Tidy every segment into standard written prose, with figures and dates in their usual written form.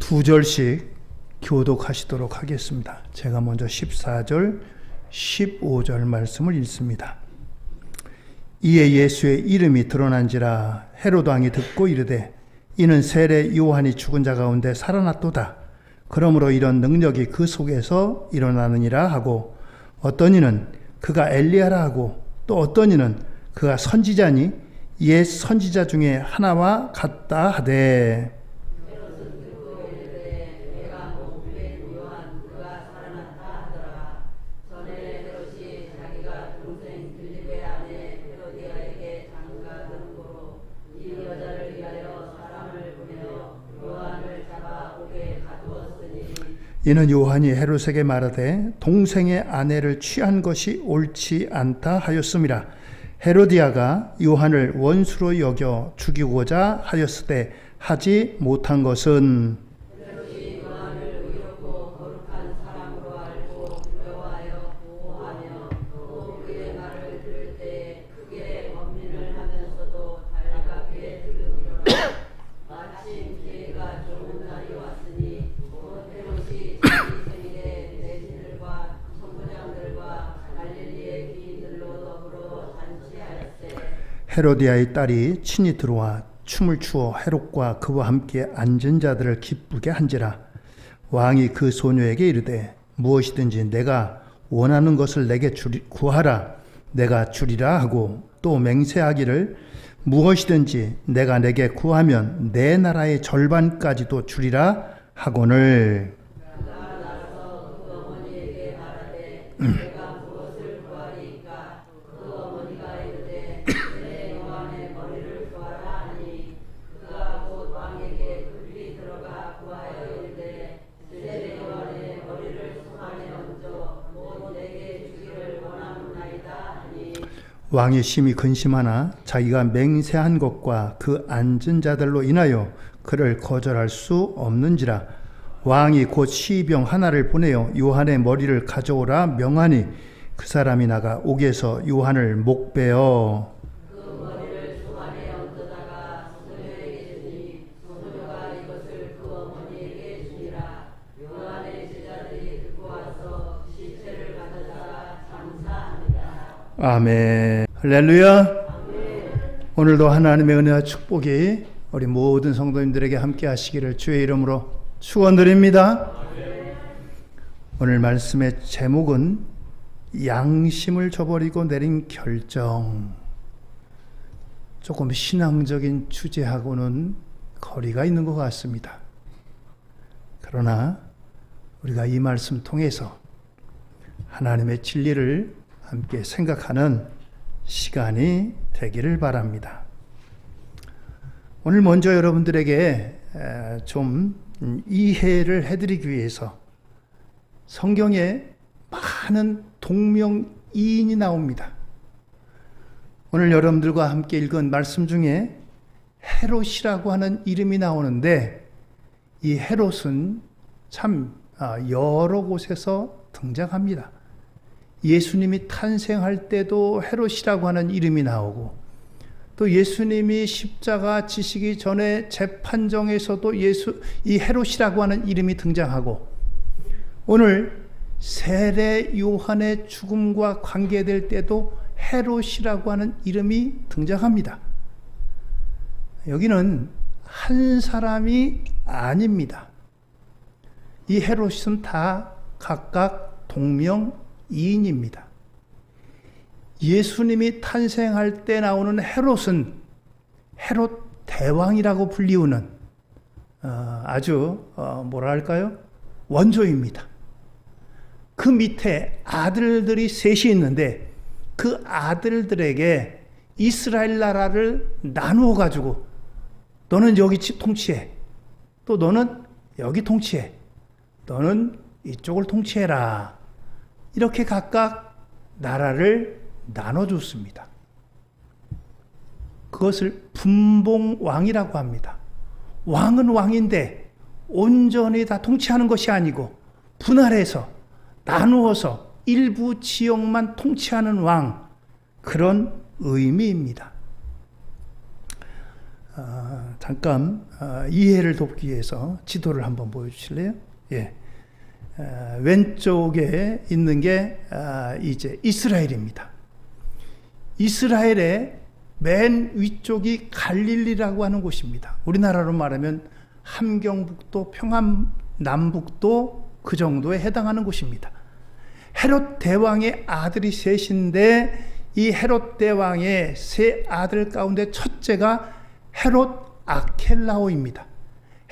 두 절씩 교독하시도록 하겠습니다. 제가 먼저 14절, 15절 말씀을 읽습니다. 이에 예수의 이름이 드러난지라 헤롯 왕이 듣고 이르되 이는 세례 요한이 죽은 자 가운데 살아났도다. 그러므로 이런 능력이 그 속에서 일어나느니라 하고 어떤 이는 그가 엘리야라 하고 또 어떤 이는 그가 선지자니 옛 선지자 중에 하나와 같다 하되 이는 요한이 헤롯에게 말하되 동생의 아내를 취한 것이 옳지 않다 하였음이라. 헤로디아가 요한을 원수로 여겨 죽이고자 하였으되 하지 못한 것은 헤롯이 요한을 의롭고 거룩한 사람으로 알고 두려워하여 보호하며 또 그의 말을 들을 때 크게 범민을 하면서도 달갑게 들음이로라. 마침 기회가 좋은 날이 왔으니 곧 헤롯이 자기 생일에 내신들과 선부장들과 갈릴리의 귀인들로 더불어 잔치하였세. 헤로디아의 딸이 친히 들어와 춤을 추어 헤롯과 그와 함께 앉은 자들을 기쁘게 한지라. 왕이 그 소녀에게 이르되 무엇이든지 내가 원하는 것을 내게 구하라. 내가 주리라 하고 또 맹세하기를 무엇이든지 내가 내게 구하면 내 나라의 절반까지도 주리라 하거늘. 왕이 심히 근심하나 자기가 맹세한 것과 그 앉은 자들로 인하여 그를 거절할 수 없는지라. 왕이 곧 시병 하나를 보내어 요한의 머리를 가져오라 명하니 그 사람이 나가 옥에서 요한을 목베어 그 머리를 수 안에 얹어다가 소녀에게 주니 소녀가 이것을 그 어머니에게 주니라. 요한의 제자들이 듣고 와서 시체를 가져다가 장사하니라. 아멘. 할렐루야. 아멘. 오늘도 하나님의 은혜와 축복이 우리 모든 성도님들에게 함께 하시기를 주의 이름으로 축원드립니다. 아멘. 오늘 말씀의 제목은 양심을 저버리고 내린 결정. 조금 신앙적인 주제하고는 거리가 있는 것 같습니다. 그러나 우리가 이 말씀 통해서 하나님의 진리를 함께 생각하는 시간이 되기를 바랍니다. 오늘 먼저 여러분들에게 좀 이해를 해드리기 위해서 성경에 많은 동명이인이 나옵니다. 오늘 여러분들과 함께 읽은 말씀 중에 헤롯이라고 하는 이름이 나오는데 이 헤롯은 참 여러 곳에서 등장합니다. 예수님이 탄생할 때도 헤롯이라고 하는 이름이 나오고 또 예수님이 십자가 지시기 전에 재판정에서도 이 헤롯이라고 하는 이름이 등장하고 오늘 세례 요한의 죽음과 관계될 때도 헤롯이라고 하는 이름이 등장합니다. 여기는 한 사람이 아닙니다. 이 헤롯은 다 각각 동명이인입니다. 예수님이 탄생할 때 나오는 헤롯은 헤롯 대왕이라고 불리우는 아주 뭐랄까요? 원조입니다. 그 밑에 아들들이 셋이 있는데 그 아들들에게 이스라엘 나라를 나누어 가지고 너는 여기 통치해. 또 너는 여기 통치해. 너는 이쪽을 통치해라. 이렇게 각각 나라를 나눠줬습니다. 그것을 분봉왕이라고 합니다. 왕은 왕인데 온전히 다 통치하는 것이 아니고 분할해서 나누어서 일부 지역만 통치하는 왕, 그런 의미입니다. 잠깐 이해를 돕기 위해서 지도를 한번 보여주실래요? 예. 왼쪽에 있는 게 이제 이스라엘입니다. 이스라엘의 맨 위쪽이 갈릴리라고 하는 곳입니다. 우리나라로 말하면 함경북도, 평안남북도 그 정도에 해당하는 곳입니다. 헤롯 대왕의 아들이 셋인데 이 헤롯 대왕의 세 아들 가운데 첫째가 헤롯 아켈라오입니다.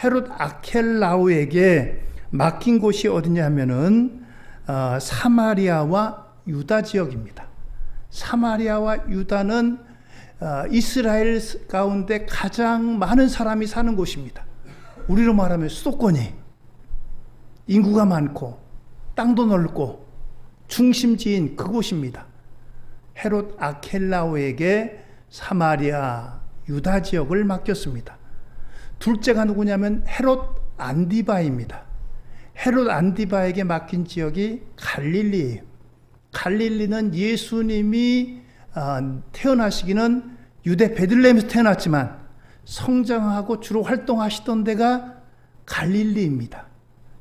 헤롯 아켈라오에게 맡긴 곳이 어디냐 하면은 사마리아와 유다 지역입니다. 사마리아와 유다는 이스라엘 가운데 가장 많은 사람이 사는 곳입니다. 우리로 말하면 수도권이 인구가 많고 땅도 넓고 중심지인 그곳입니다. 헤롯 아켈라오에게 사마리아 유다 지역을 맡겼습니다. 둘째가 누구냐면 헤롯 안디바입니다. 헤롯 안디바에게 맡긴 지역이 갈릴리예요. 갈릴리는 예수님이 태어나시기는 유대 베들레헴에서 태어났지만 성장하고 주로 활동하시던 데가 갈릴리입니다.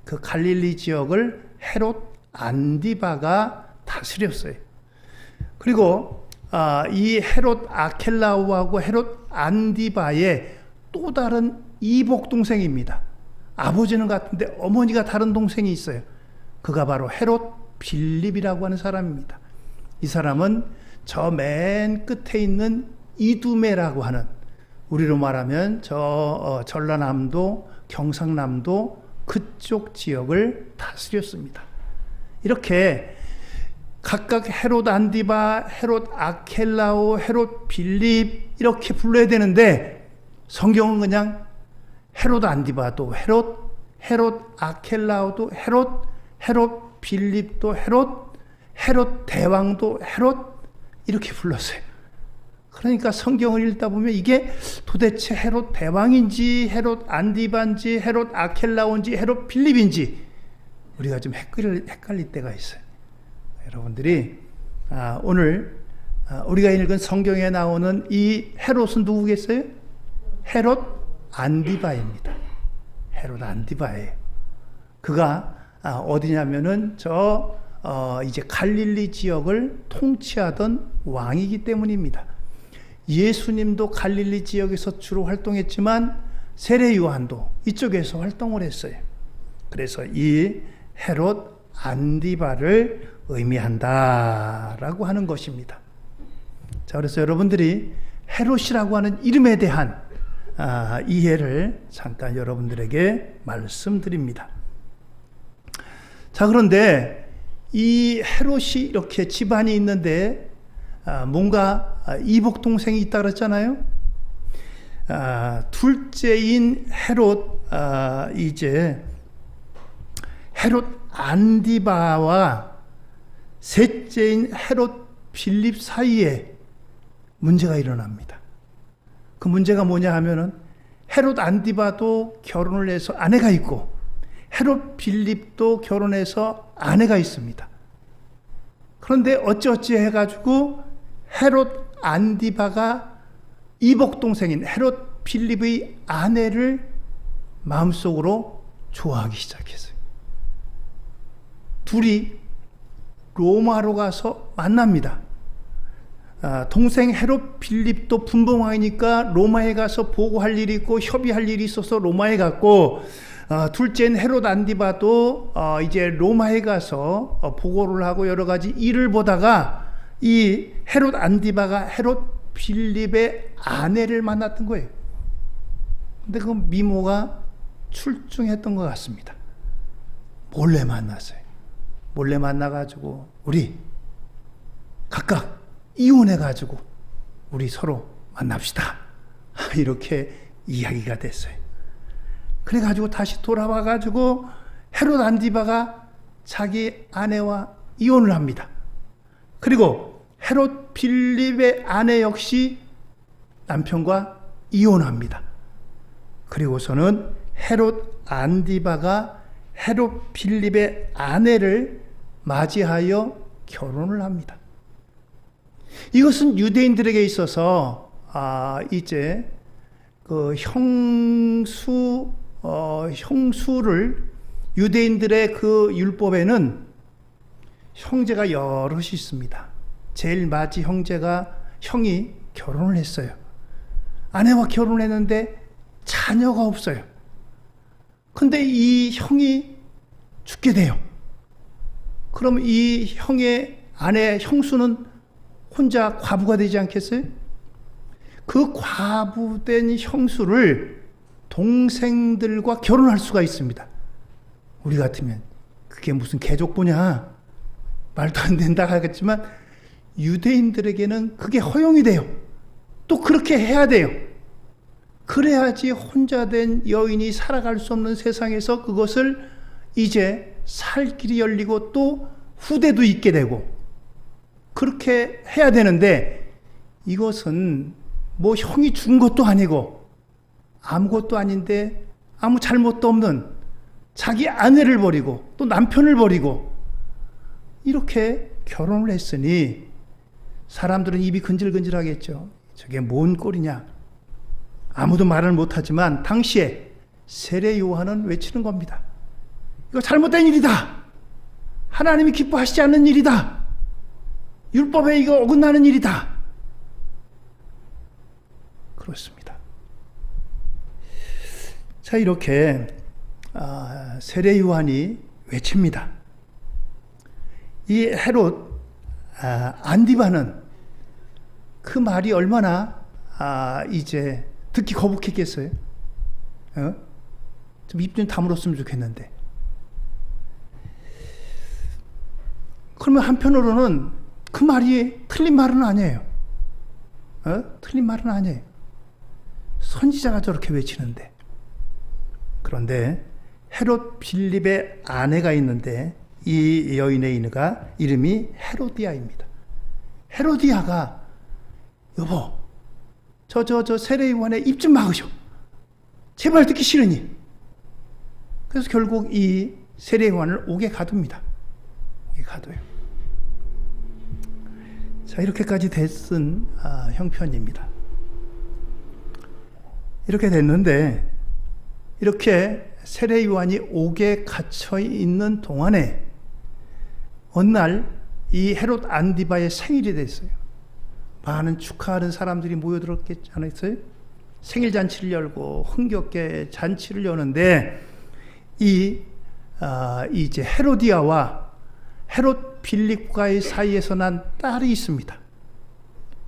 그 갈릴리 지역을 헤롯 안디바가 다스렸어요. 그리고 이 헤롯 아켈라오하고 헤롯 안디바의 또 다른 이복 동생입니다. 아버지는 같은데 어머니가 다른 동생이 있어요. 그가 바로 헤롯 빌립이라고 하는 사람입니다. 이 사람은 저 맨 끝에 있는 이두메라고 하는, 우리로 말하면 전라남도, 경상남도 그쪽 지역을 다스렸습니다. 이렇게 각각 헤롯 안디바, 헤롯 아켈라오, 헤롯 빌립 이렇게 불러야 되는데 성경은 그냥 헤롯 안디바도 헤롯, 헤롯 아켈라오도 헤롯 빌립도 헤롯 대왕도 헤롯 이렇게 불렀어요. 그러니까 성경을 읽다 보면 이게 도대체 헤롯 대왕인지 헤롯 안디바인지 헤롯 아켈라오인지 헤롯 빌립인지 우리가 좀 헷갈릴 때가 있어요. 여러분들이 오늘 우리가 읽은 성경에 나오는 이 헤롯은 누구겠어요? 헤롯 안디바입니다. 헤롯 안디바예요. 그가 어디냐면은 이제 갈릴리 지역을 통치하던 왕이기 때문입니다. 예수님도 갈릴리 지역에서 주로 활동했지만 세례 요한도 이쪽에서 활동을 했어요. 그래서 이 헤롯 안디바를 의미한다라고 하는 것입니다. 자, 그래서 여러분들이 헤롯이라고 하는 이름에 대한 이해를 잠깐 여러분들에게 말씀드립니다. 자, 그런데 이 헤롯이 이렇게 집안이 있는데 뭔가 이복 동생이 있다 그랬잖아요. 둘째인 헤롯, 이제 헤롯 안디바와 셋째인 헤롯 빌립 사이에 문제가 일어납니다. 그 문제가 뭐냐 하면은 헤롯 안디바도 결혼을 해서 아내가 있고 헤롯 빌립도 결혼해서 아내가 있습니다. 그런데 어찌어찌 해가지고 헤롯 안디바가 이복 동생인 헤롯 빌립의 아내를 마음속으로 좋아하기 시작했어요. 둘이 로마로 가서 만납니다. 동생 헤롯 빌립도 분봉왕이니까 로마에 가서 보고할 일이 있고 협의할 일이 있어서 로마에 갔고, 둘째인 헤롯 안디바도 이제 로마에 가서 보고를 하고 여러 가지 일을 보다가 이 헤롯 안디바가 헤롯 빌립의 아내를 만났던 거예요. 근데 그 미모가 출중했던 것 같습니다. 몰래 만났어요. 몰래 만나가지고 우리 각각 이혼해가지고 우리 서로 만납시다. 이렇게 이야기가 됐어요. 그래가지고 다시 돌아와가지고 헤롯 안디바가 자기 아내와 이혼을 합니다. 그리고 헤롯 빌립의 아내 역시 남편과 이혼합니다. 그리고서는 헤롯 안디바가 헤롯 빌립의 아내를 맞이하여 결혼을 합니다. 이것은 유대인들에게 있어서 이제 그 형수를 유대인들의 그 율법에는 형제가 여럿이 있습니다. 제일 맞이 형이 결혼을 했어요. 아내와 결혼했는데 자녀가 없어요. 근데 이 형이 죽게 돼요. 그럼 이 형의 아내 형수는 혼자 과부가 되지 않겠어요? 그 과부된 형수를 동생들과 결혼할 수가 있습니다. 우리 같으면 그게 무슨 개족보냐? 말도 안 된다 하겠지만 유대인들에게는 그게 허용이 돼요. 또 그렇게 해야 돼요. 그래야지 혼자 된 여인이 살아갈 수 없는 세상에서 그것을 이제 살 길이 열리고 또 후대도 있게 되고 그렇게 해야 되는데 이것은 뭐 형이 죽은 것도 아니고 아무것도 아닌데 아무 잘못도 없는 자기 아내를 버리고 또 남편을 버리고 이렇게 결혼을 했으니 사람들은 입이 근질근질하겠죠. 저게 뭔 꼴이냐. 아무도 말을 못하지만 당시에 세례 요한은 외치는 겁니다. 이거 잘못된 일이다. 하나님이 기뻐하시지 않는 일이다. 율법에 이거 어긋나는 일이다. 그렇습니다. 자, 이렇게 세례 요한이 외칩니다. 이 헤롯 안디바는 그 말이 얼마나 이제 듣기 거북했겠어요? 좀 입 좀 다물었으면 좋겠는데. 그러면 한편으로는 그 말이 틀린 말은 아니에요. 틀린 말은 아니에요. 선지자가 저렇게 외치는데. 그런데 헤롯 빌립의 아내가 있는데 이 여인의 이름이 헤로디아입니다. 헤로디아가 여보, 저 세례 요한의 입 좀 막으셔. 제발 듣기 싫으니. 그래서 결국 이 세례 요한을 옥에 가둡니다. 옥에 가둬요. 자, 이렇게까지 됐은 형편입니다. 이렇게 됐는데 이렇게 세례 요한이 옥에 갇혀 있는 동안에 어느 날 이 헤롯 안디바의 생일이 됐어요. 많은 축하하는 사람들이 모여들었겠지 않았어요? 생일 잔치를 열고 흥겹게 잔치를 여는데 이제 헤로디아와 헤롯 빌립과의 사이에서 난 딸이 있습니다.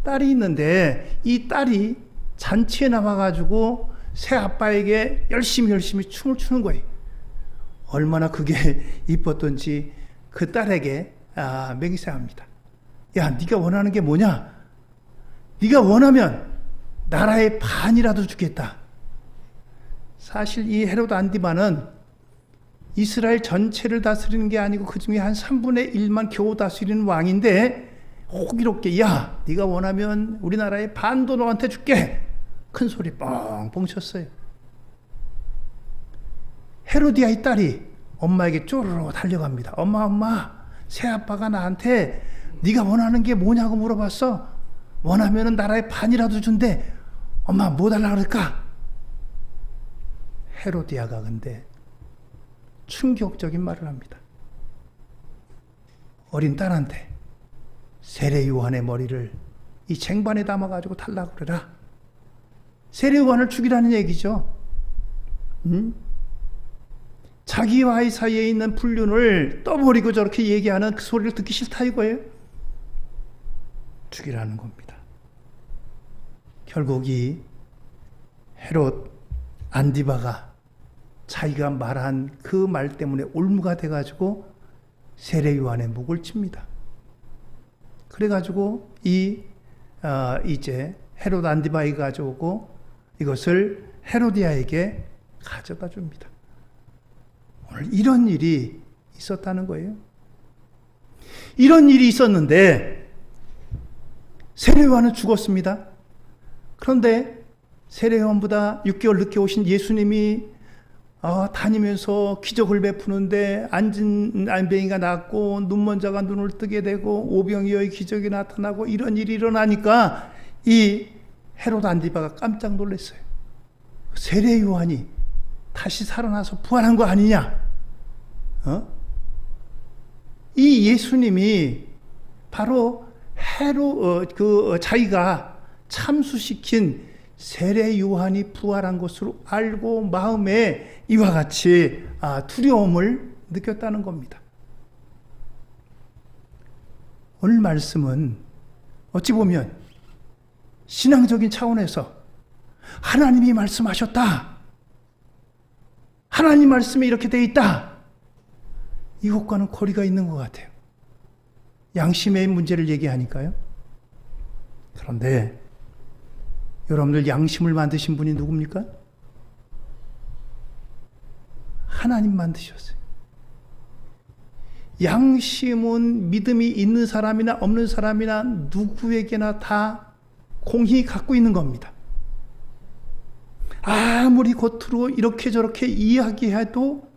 딸이 있는데 이 딸이 잔치에 나와가지고 새 아빠에게 열심히 춤을 추는 거예요. 얼마나 그게 이뻤던지 그 딸에게 맹세합니다. 야, 네가 원하는 게 뭐냐? 네가 원하면 나라의 반이라도 주겠다. 사실 이 헤롯 안디바는 이스라엘 전체를 다스리는 게 아니고 그 중에 한 3분의 1만 겨우 다스리는 왕인데 호기롭게 야, 네가 원하면 우리나라의 반도 너한테 줄게. 큰 소리 뻥뻥 쳤어요. 헤로디아의 딸이 엄마에게 쪼르르 달려갑니다. 엄마, 새아빠가 나한테 네가 원하는 게 뭐냐고 물어봤어. 원하면 나라의 반이라도 준대. 엄마 뭐 달라 그럴까? 헤로디아가 근데 충격적인 말을 합니다. 어린 딸한테 세례 요한의 머리를 이 쟁반에 담아가지고 달라고 그래라. 세례 요한을 죽이라는 얘기죠. 자기와 아이 사이에 있는 불륜을 떠버리고 저렇게 얘기하는 그 소리를 듣기 싫다 이거예요. 죽이라는 겁니다. 결국 이 헤롯 안디바가 자기가 말한 그 말 때문에 올무가 돼가지고 세례 요한의 목을 칩니다. 그래가지고 이제 헤롯 안디바가 가져오고 이것을 헤로디아에게 가져다 줍니다. 오늘 이런 일이 있었다는 거예요. 이런 일이 있었는데 세례 요한은 죽었습니다. 그런데 세례 요한보다 6개월 늦게 오신 예수님이 다니면서 기적을 베푸는데 앉은 안병이가 낫고 눈먼 자가 눈을 뜨게 되고 오병이어의 기적이 나타나고 이런 일이 일어나니까 이 헤롯 안디바가 깜짝 놀랐어요. 세례 요한이 다시 살아나서 부활한 거 아니냐? 이 예수님이 바로 자기가 참수시킨 세례 요한이 부활한 것으로 알고 마음에 이와 같이 두려움을 느꼈다는 겁니다. 오늘 말씀은 어찌 보면 신앙적인 차원에서 하나님이 말씀하셨다, 하나님 말씀에 이렇게 돼 있다, 이것과는 거리가 있는 것 같아요. 양심의 문제를 얘기하니까요. 그런데 여러분들, 양심을 만드신 분이 누굽니까? 하나님 만드셨어요. 양심은 믿음이 있는 사람이나 없는 사람이나 누구에게나 다 공히 갖고 있는 겁니다. 아무리 겉으로 이렇게 저렇게 이야기해도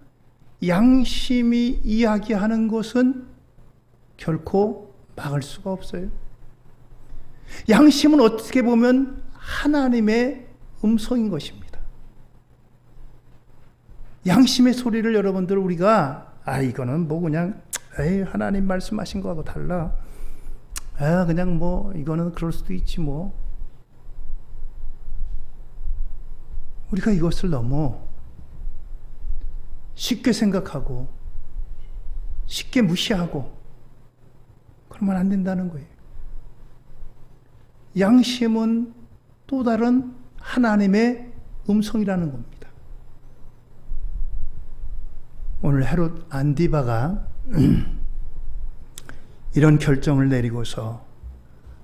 양심이 이야기하는 것은 결코 막을 수가 없어요. 양심은 어떻게 보면 하나님의 음성인 것입니다. 양심의 소리를 여러분들 우리가 이거는 뭐 그냥 하나님 말씀하신 거하고 달라, 그냥 뭐 이거는 그럴 수도 있지 뭐, 우리가 이것을 너무 쉽게 생각하고 쉽게 무시하고 그러면 안 된다는 거예요. 양심은 또 다른 하나님의 음성이라는 겁니다. 오늘 헤롯 안디바가 이런 결정을 내리고서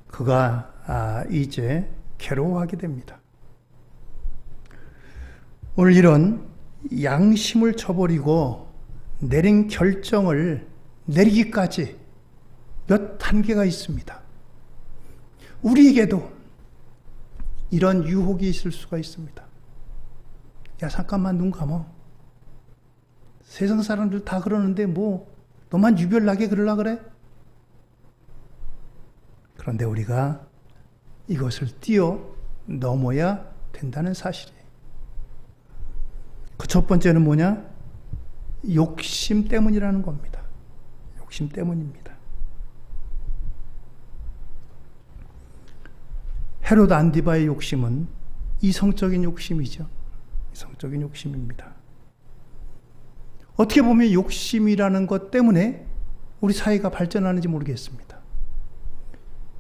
그가 이제 괴로워하게 됩니다. 오늘 이런 양심을 저버리고 내린 결정을 내리기까지 몇 단계가 있습니다. 우리에게도 이런 유혹이 있을 수가 있습니다. 야, 잠깐만 눈 감어. 세상 사람들 다 그러는데 뭐 너만 유별나게 그러려 그래? 그런데 우리가 이것을 뛰어넘어야 된다는 사실이에요. 그 첫 번째는 뭐냐? 욕심 때문이라는 겁니다. 욕심 때문입니다. 헤롯 안디바의 욕심은 이성적인 욕심이죠. 이성적인 욕심입니다. 어떻게 보면 욕심이라는 것 때문에 우리 사회가 발전하는지 모르겠습니다.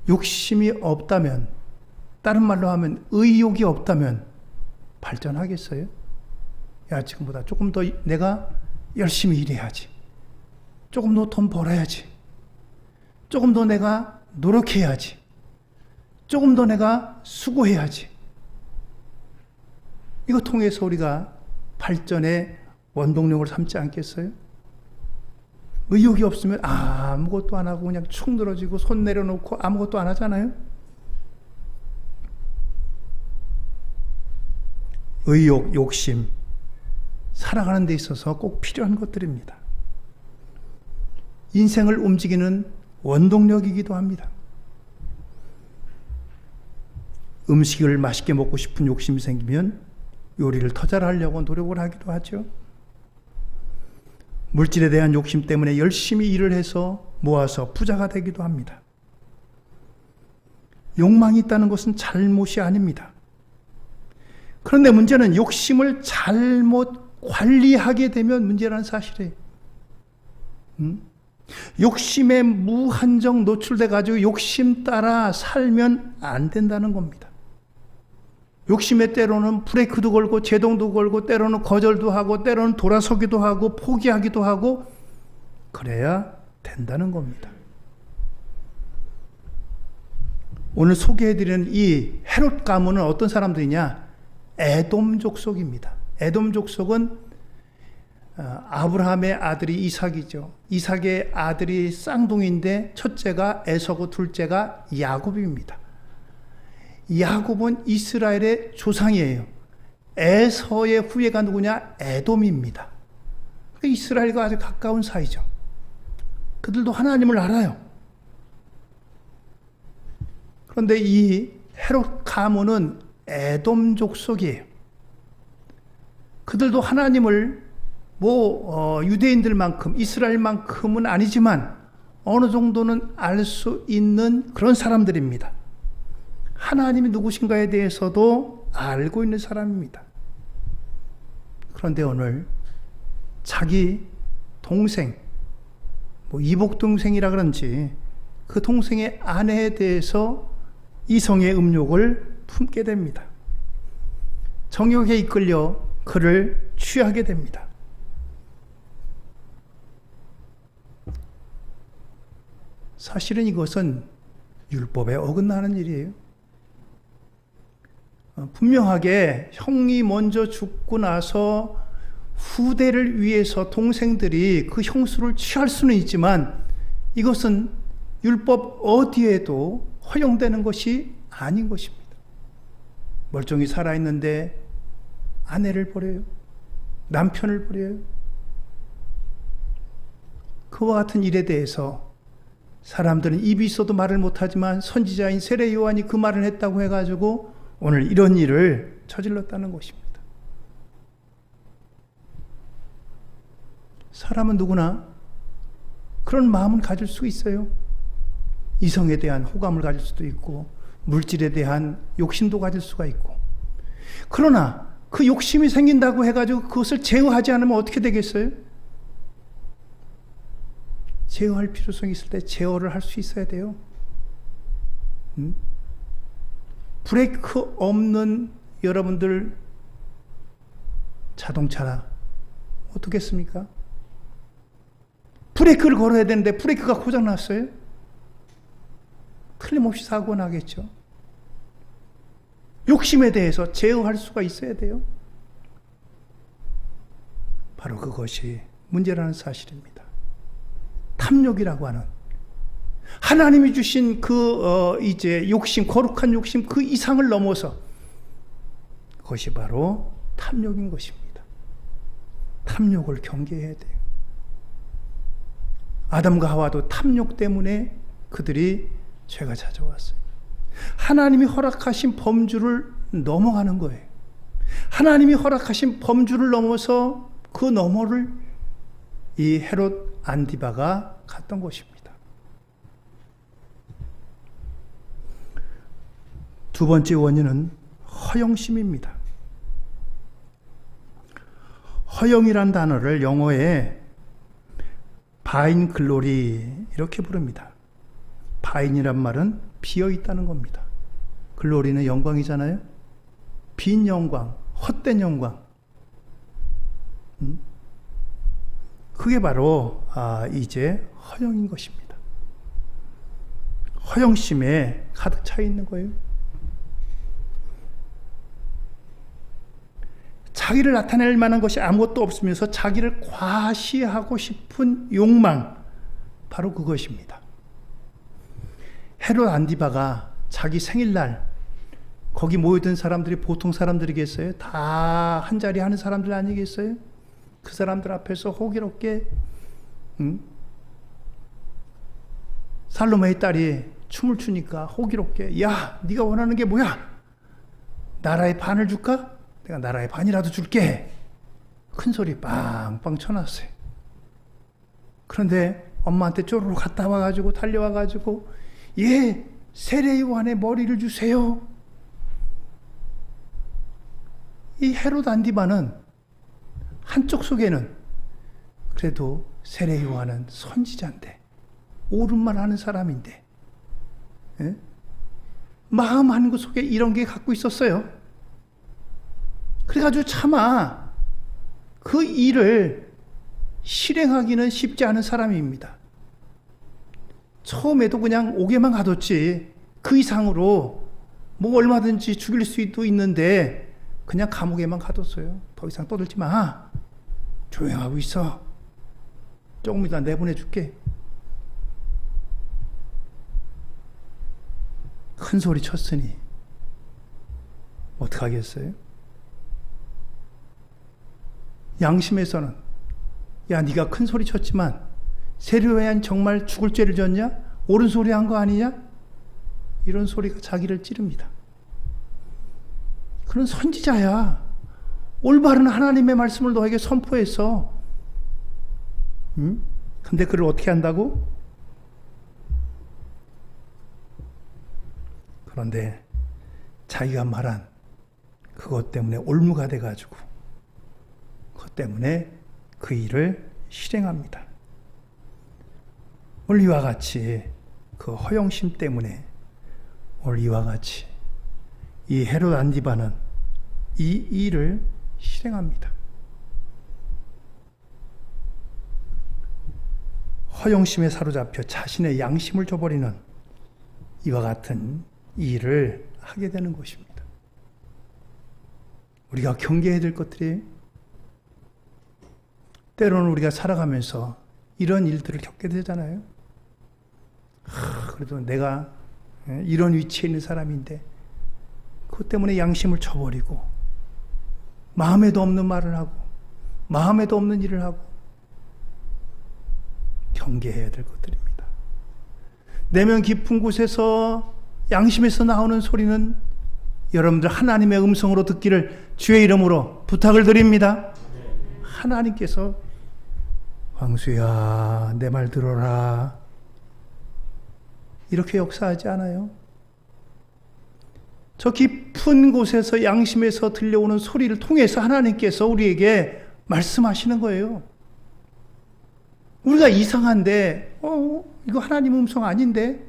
욕심이 없다면, 다른 말로 하면 의욕이 없다면 발전하겠어요? 야, 지금보다 조금 더 내가 열심히 일해야지, 조금 더 돈 벌어야지, 조금 더 내가 노력해야지, 조금 더 내가 수고해야지. 이거 통해서 우리가 발전의 원동력을 삼지 않겠어요? 의욕이 없으면 아무것도 안 하고 그냥 축 늘어지고 손 내려놓고 아무것도 안 하잖아요? 의욕, 욕심, 살아가는 데 있어서 꼭 필요한 것들입니다. 인생을 움직이는 원동력이기도 합니다. 음식을 맛있게 먹고 싶은 욕심이 생기면 요리를 더 잘하려고 노력을 하기도 하죠. 물질에 대한 욕심 때문에 열심히 일을 해서 모아서 부자가 되기도 합니다. 욕망이 있다는 것은 잘못이 아닙니다. 그런데 문제는 욕심을 잘못 관리하게 되면 문제라는 사실이에요. 욕심에 무한정 노출돼 가지고 욕심 따라 살면 안 된다는 겁니다. 욕심에 때로는 브레이크도 걸고 제동도 걸고 때로는 거절도 하고 때로는 돌아서기도 하고 포기하기도 하고 그래야 된다는 겁니다. 오늘 소개해드리는 이 헤롯 가문은 어떤 사람들이냐? 에돔 족속입니다. 에돔 족속은 아브라함의 아들이 이삭이죠. 이삭의 아들이 쌍둥이인데 첫째가 에서고 둘째가 야곱입니다. 야곱은 이스라엘의 조상이에요. 에서의 후예가 누구냐? 에돔입니다. 이스라엘과 아주 가까운 사이죠. 그들도 하나님을 알아요. 그런데 이 헤롯 가문은 에돔 족속이에요. 그들도 하나님을 유대인들만큼 이스라엘만큼은 아니지만 어느 정도는 알 수 있는 그런 사람들입니다. 하나님이 누구신가에 대해서도 알고 있는 사람입니다. 그런데 오늘 자기 동생, 이복 동생이라 그런지 그 동생의 아내에 대해서 이성의 음욕을 품게 됩니다. 정욕에 이끌려 그를 취하게 됩니다. 사실은 이것은 율법에 어긋나는 일이에요. 분명하게 형이 먼저 죽고 나서 후대를 위해서 동생들이 그 형수를 취할 수는 있지만 이것은 율법 어디에도 허용되는 것이 아닌 것입니다. 멀쩡히 살아있는데 아내를 버려요. 남편을 버려요. 그와 같은 일에 대해서 사람들은 입이 있어도 말을 못하지만 선지자인 세례 요한이 그 말을 했다고 해가지고 오늘 이런 일을 저질렀다는 것입니다. 사람은 누구나 그런 마음은 가질 수 있어요. 이성에 대한 호감을 가질 수도 있고 물질에 대한 욕심도 가질 수가 있고, 그러나 그 욕심이 생긴다고 해가지고 그것을 제어하지 않으면 어떻게 되겠어요? 제어할 필요성이 있을 때 제어를 할 수 있어야 돼요. 브레이크 없는 여러분들 자동차 어떻겠습니까? 브레이크를 걸어야 되는데 브레이크가 고장났어요? 틀림없이 사고 나겠죠. 욕심에 대해서 제어할 수가 있어야 돼요. 바로 그것이 문제라는 사실입니다. 탐욕이라고 하는 하나님이 주신 이제 욕심, 거룩한 욕심 그 이상을 넘어서 그것이 바로 탐욕인 것입니다. 탐욕을 경계해야 돼요. 아담과 하와도 탐욕 때문에 그들이 죄가 찾아왔어요. 하나님이 허락하신 범주를 넘어가는 거예요. 하나님이 허락하신 범주를 넘어서 그 너머를 이 헤롯 안디바가 갔던 것입니다. 두 번째 원인은 허영심입니다. 허영이란 단어를 영어에 바인 글로리 이렇게 부릅니다. 바인이란 말은 비어 있다는 겁니다. 글로리는 영광이잖아요. 빈 영광, 헛된 영광. 그게 바로 이제 허영인 것입니다. 허영심에 가득 차 있는 거예요. 자기를 나타낼 만한 것이 아무것도 없으면서 자기를 과시하고 싶은 욕망, 바로 그것입니다. 헤롯 안디바가 자기 생일날 거기 모여든 사람들이 보통 사람들이겠어요? 다 한자리 하는 사람들 아니겠어요? 그 사람들 앞에서 호기롭게 살로메의 딸이 춤을 추니까 호기롭게, 야, 네가 원하는 게 뭐야? 나라의 반을 줄까? 내가 나라의 반이라도 줄게. 큰 소리 빵빵 쳐놨어요. 그런데 엄마한테 쪼르르 갔다 와가지고 달려와가지고, 예, 세례 요한의 머리를 주세요. 이 헤롯 안디바는 한쪽 속에는 그래도 세례 요한은 선지자인데, 옳은말 하는 사람인데, 예? 마음 한 구 속에 이런 게 갖고 있었어요. 그래가지고 차마 그 일을 실행하기는 쉽지 않은 사람입니다. 처음에도 그냥 옥에만 가뒀지 그 이상으로 뭐 얼마든지 죽일 수도 있는데 그냥 감옥에만 가뒀어요. 더 이상 떠들지 마. 조용하고 있어. 조금 이따 내보내줄게. 큰 소리 쳤으니 어떡하겠어요? 양심에서는, 야, 네가 큰 소리 쳤지만 세례 요한 정말 죽을 죄를 졌냐? 옳은 소리 한 거 아니냐? 이런 소리가 자기를 찌릅니다. 그런 선지자야. 올바른 하나님의 말씀을 너에게 선포했어. 근데 그를 어떻게 한다고? 그런데 자기가 말한 그것 때문에 올무가 돼가지고 그것 때문에 그 일을 실행합니다. 오늘 이와 같이 그 허영심 때문에 오늘 이와 같이 이 헤롯 안디바는 이 일을 실행합니다. 허영심에 사로잡혀 자신의 양심을 저버리는 이와 같은 일을 하게 되는 것입니다. 우리가 경계해야 될 것들이 때로는 우리가 살아가면서 이런 일들을 겪게 되잖아요. 그래도 내가 이런 위치에 있는 사람인데 그것 때문에 양심을 저버리고 마음에도 없는 말을 하고 마음에도 없는 일을 하고 경계해야 될 것들입니다. 내면 깊은 곳에서 양심에서 나오는 소리는 여러분들 하나님의 음성으로 듣기를 주의 이름으로 부탁을 드립니다. 하나님께서 황수야 내 말 들어라 이렇게 역사하지 않아요. 저 깊은 곳에서 양심에서 들려오는 소리를 통해서 하나님께서 우리에게 말씀하시는 거예요. 우리가 이상한데 이거 하나님 음성 아닌데?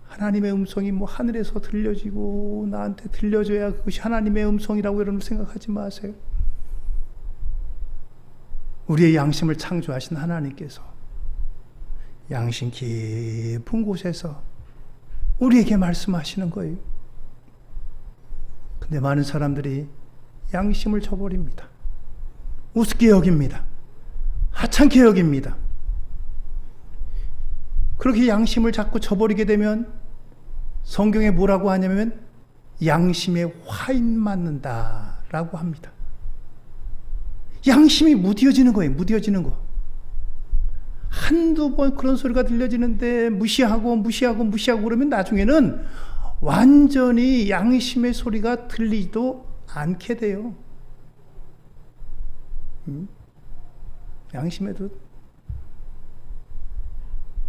하나님의 음성이 뭐 하늘에서 들려지고 나한테 들려줘야 그것이 하나님의 음성이라고 여러분 생각하지 마세요. 우리의 양심을 창조하신 하나님께서 양심 깊은 곳에서 우리에게 말씀하시는 거예요. 근데 많은 사람들이 양심을 저버립니다. 우습게 여깁니다. 하찮게 여깁니다. 그렇게 양심을 자꾸 저버리게 되면 성경에 뭐라고 하냐면 양심에 화인 맞는다라고 합니다. 양심이 무뎌지는 거예요. 무뎌지는 거. 한두 번 그런 소리가 들려지는데 무시하고 그러면 나중에는 완전히 양심의 소리가 들리지도 않게 돼요. 양심에도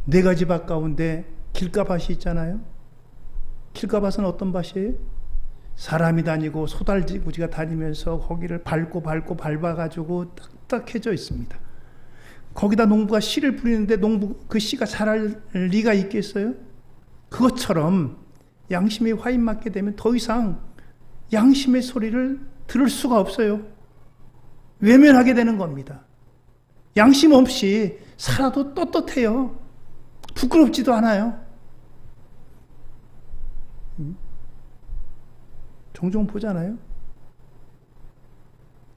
네 가지 밭 가운데 길가밭이 있잖아요. 길가밭은 어떤 밭이에요? 사람이 다니고 소달지구지가 다니면서 거기를 밟아가지고 딱딱해져 있습니다. 거기다 농부가 씨를 뿌리는데 그 씨가 자랄 리가 있겠어요? 그것처럼 양심이 화인 맞게 되면 더 이상 양심의 소리를 들을 수가 없어요. 외면하게 되는 겁니다. 양심 없이 살아도 떳떳해요. 부끄럽지도 않아요. 종종 보잖아요.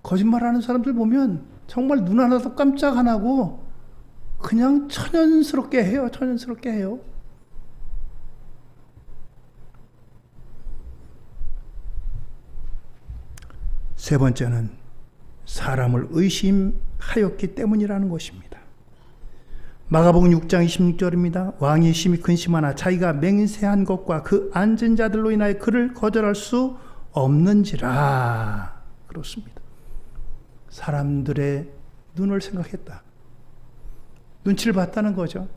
거짓말하는 사람들 보면 정말 눈 하나도 깜짝 안 하고 그냥 천연스럽게 해요. 천연스럽게 해요. 세 번째는 사람을 의심하였기 때문이라는 것입니다. 마가복음 6장 26절입니다. 왕이 심히 근심하나 자기가 맹세한 것과 그 앉은 자들로 인하여 그를 거절할 수 없는지라. 그렇습니다. 사람들의 눈을 생각했다. 눈치를 봤다는 거죠.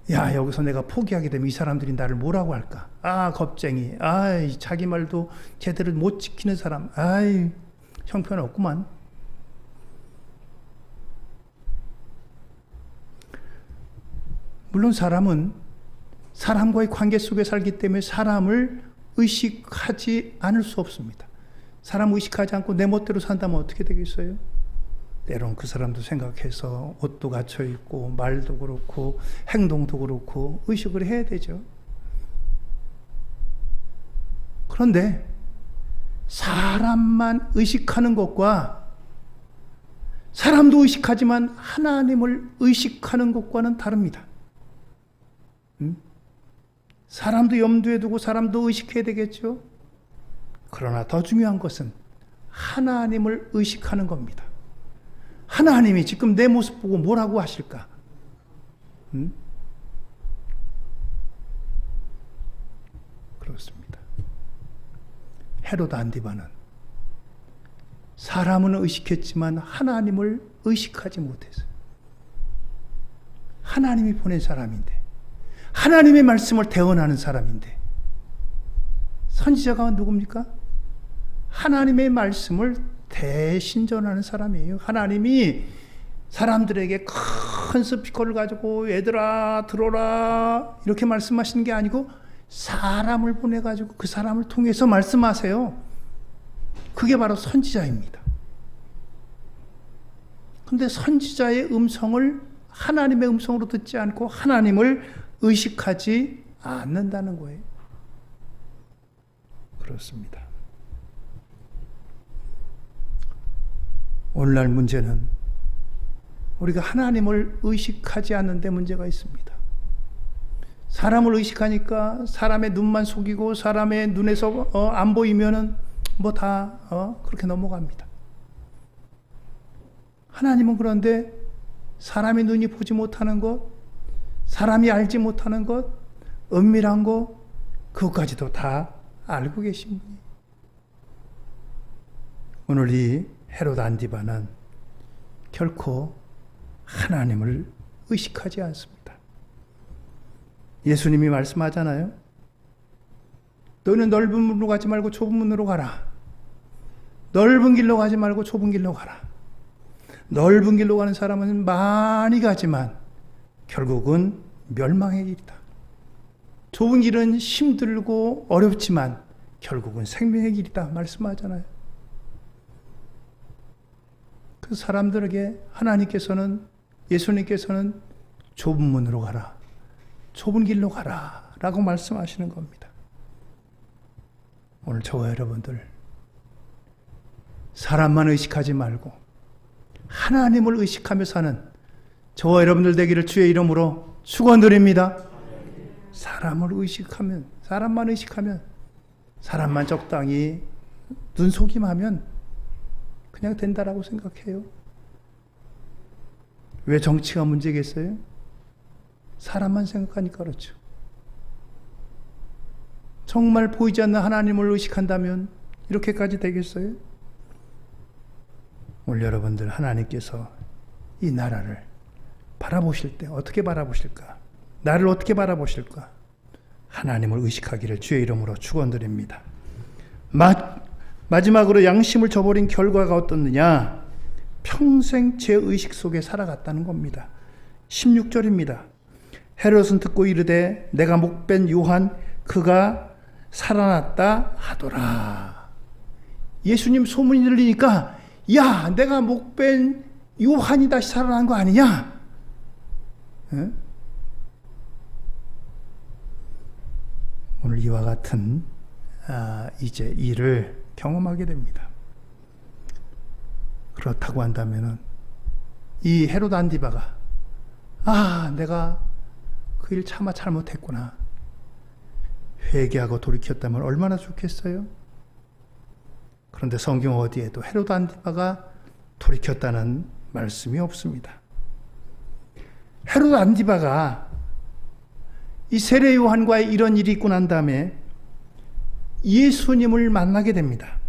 야, 여기서 내가 포기하게 되면 이 사람들이 나를 뭐라고 할까? 아, 겁쟁이. 아이, 자기 말도 제대로 못 지키는 사람. 아이, 형편없구만. 물론 사람은 사람과의 관계 속에 살기 때문에 사람을 의식하지 않을 수 없습니다. 사람 의식하지 않고 내 멋대로 산다면 어떻게 되겠어요? 때론 그 사람도 생각해서 옷도 갖춰 입고 말도 그렇고 행동도 그렇고 의식을 해야 되죠. 그런데 사람만 의식하는 것과 사람도 의식하지만 하나님을 의식하는 것과는 다릅니다. 사람도 염두에 두고 사람도 의식해야 되겠죠. 그러나 더 중요한 것은 하나님을 의식하는 겁니다. 하나님이 지금 내 모습 보고 뭐라고 하실까? 그렇습니다. 헤롯 안디바는 사람은 의식했지만 하나님을 의식하지 못했어요. 하나님이 보낸 사람인데, 하나님의 말씀을 대언하는 사람인데, 선지자가 누굽니까? 하나님의 말씀을 대신 전하는 사람이에요. 하나님이 사람들에게 큰 스피커를 가지고 얘들아 들어라 이렇게 말씀하시는 게 아니고 사람을 보내가지고 그 사람을 통해서 말씀하세요. 그게 바로 선지자입니다. 그런데 선지자의 음성을 하나님의 음성으로 듣지 않고 하나님을 의식하지 않는다는 거예요. 그렇습니다. 오늘날 문제는 우리가 하나님을 의식하지 않는 데 문제가 있습니다. 사람을 의식하니까 사람의 눈만 속이고 사람의 눈에서 안 보이면은 뭐 다 그렇게 넘어갑니다. 하나님은 그런데 사람의 눈이 보지 못하는 것, 사람이 알지 못하는 것, 은밀한 것, 그것까지도 다 알고 계신 분이. 오늘 이 헤롯 안디바는 결코 하나님을 의식하지 않습니다. 예수님이 말씀하잖아요. 너는 넓은 문으로 가지 말고 좁은 문으로 가라. 넓은 길로 가지 말고 좁은 길로 가라. 넓은 길로 가는 사람은 많이 가지만 결국은 멸망의 길이다. 좁은 길은 힘들고 어렵지만 결국은 생명의 길이다 말씀하잖아요. 그 사람들에게 하나님께서는, 예수님께서는 좁은 문으로 가라, 좁은 길로 가라 라고 말씀하시는 겁니다. 오늘 저와 여러분들 사람만 의식하지 말고 하나님을 의식하며 사는 저와 여러분들 되기를 주의 이름으로 축원드립니다. 사람을 의식하면, 사람만 의식하면, 사람만 적당히 눈속임하면 그냥 된다라고 생각해요. 왜 정치가 문제겠어요? 사람만 생각하니까 그렇죠. 정말 보이지 않는 하나님을 의식한다면 이렇게까지 되겠어요? 오늘 여러분들 하나님께서 이 나라를 바라보실 때 어떻게 바라보실까? 나를 어떻게 바라보실까? 하나님을 의식하기를 주의 이름으로 축원드립니다. 마지막으로 양심을 저버린 결과가 어떻느냐? 평생 죄의식 속에 살아갔다는 겁니다. 16절입니다. 헤롯은 듣고 이르되 내가 목벤 요한 그가 살아났다 하더라. 예수님 소문이 들리니까 야, 내가 목벤 요한이 다시 살아난 거 아니냐? 에? 오늘 이와 같은 이제 일을 경험하게 됩니다. 그렇다고 한다면은 이 헤롯 안디바가 내가 그 일 차마 잘못했구나 회개하고 돌이켰다면 얼마나 좋겠어요? 그런데 성경 어디에도 헤롯 안디바가 돌이켰다는 말씀이 없습니다. 헤롯 안디바가 이 세례 요한과의 이런 일이 있고 난 다음에 예수님을 만나게 됩니다.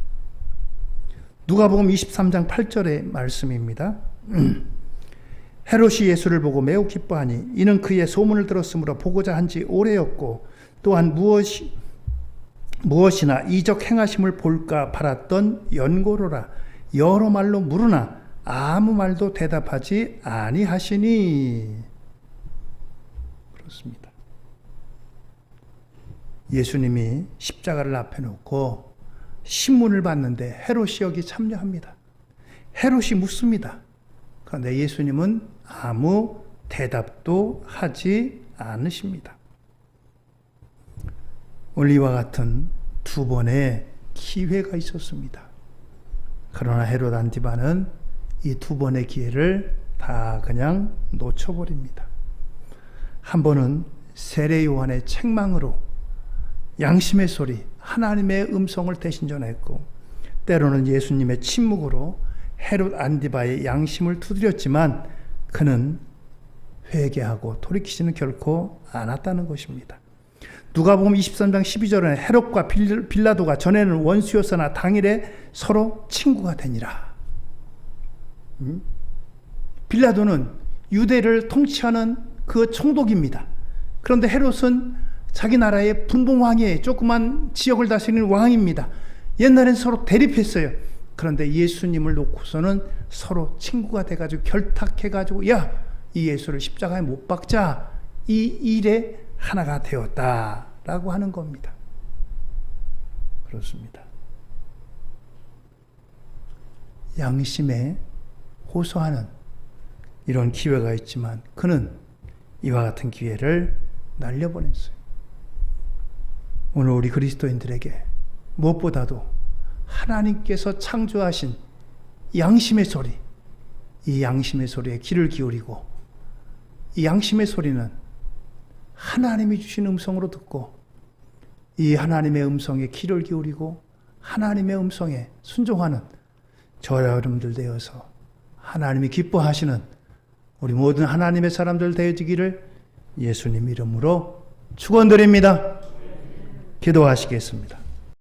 누가복음 23장 8절의 말씀입니다. 헤롯이 예수를 보고 매우 기뻐하니 이는 그의 소문을 들었으므로 보고자 한지 오래였고 또한 무엇이나 이적 행하심을 볼까 바랐던 연고로라. 여러 말로 물으나 아무 말도 대답하지 아니하시니. 그렇습니다. 예수님이 십자가를 앞에 놓고 신문을 봤는데 헤롯이 여기 참여합니다. 헤롯이 묻습니다. 그런데 예수님은 아무 대답도 하지 않으십니다. 오늘 이와 같은 두 번의 기회가 있었습니다. 그러나 헤롯 안디바는 이 두 번의 기회를 다 그냥 놓쳐버립니다. 한 번은 세례 요한의 책망으로 양심의 소리, 하나님의 음성을 대신 전했고, 때로는 예수님의 침묵으로 헤롯 안디바의 양심을 두드렸지만 그는 회개하고 돌이키지는 결코 않았다는 것입니다. 누가복음 23장 12절에는 헤롯과 빌라도가 전에는 원수였으나 당일에 서로 친구가 되니라. 빌라도는 유대를 통치하는 그 총독입니다. 그런데 헤롯은 자기 나라의 분봉왕이에요. 조그만 지역을 다스리는 왕입니다. 옛날엔 서로 대립했어요. 그런데 예수님을 놓고서는 서로 친구가 돼가지고 결탁해가지고 야, 이 예수를 십자가에 못 박자. 이 일에 하나가 되었다라고 하는 겁니다. 그렇습니다. 양심에 호소하는 이런 기회가 있지만 그는 이와 같은 기회를 날려보냈어요. 오늘 우리 그리스도인들에게 무엇보다도 하나님께서 창조하신 양심의 소리, 이 양심의 소리에 귀를 기울이고 이 양심의 소리는 하나님이 주신 음성으로 듣고 이 하나님의 음성에 귀를 기울이고 하나님의 음성에 순종하는 저와 여러분들 되어서 하나님이 기뻐하시는 우리 모든 하나님의 사람들 되어지기를 예수님 이름으로 축원드립니다. 기도하시겠습니다.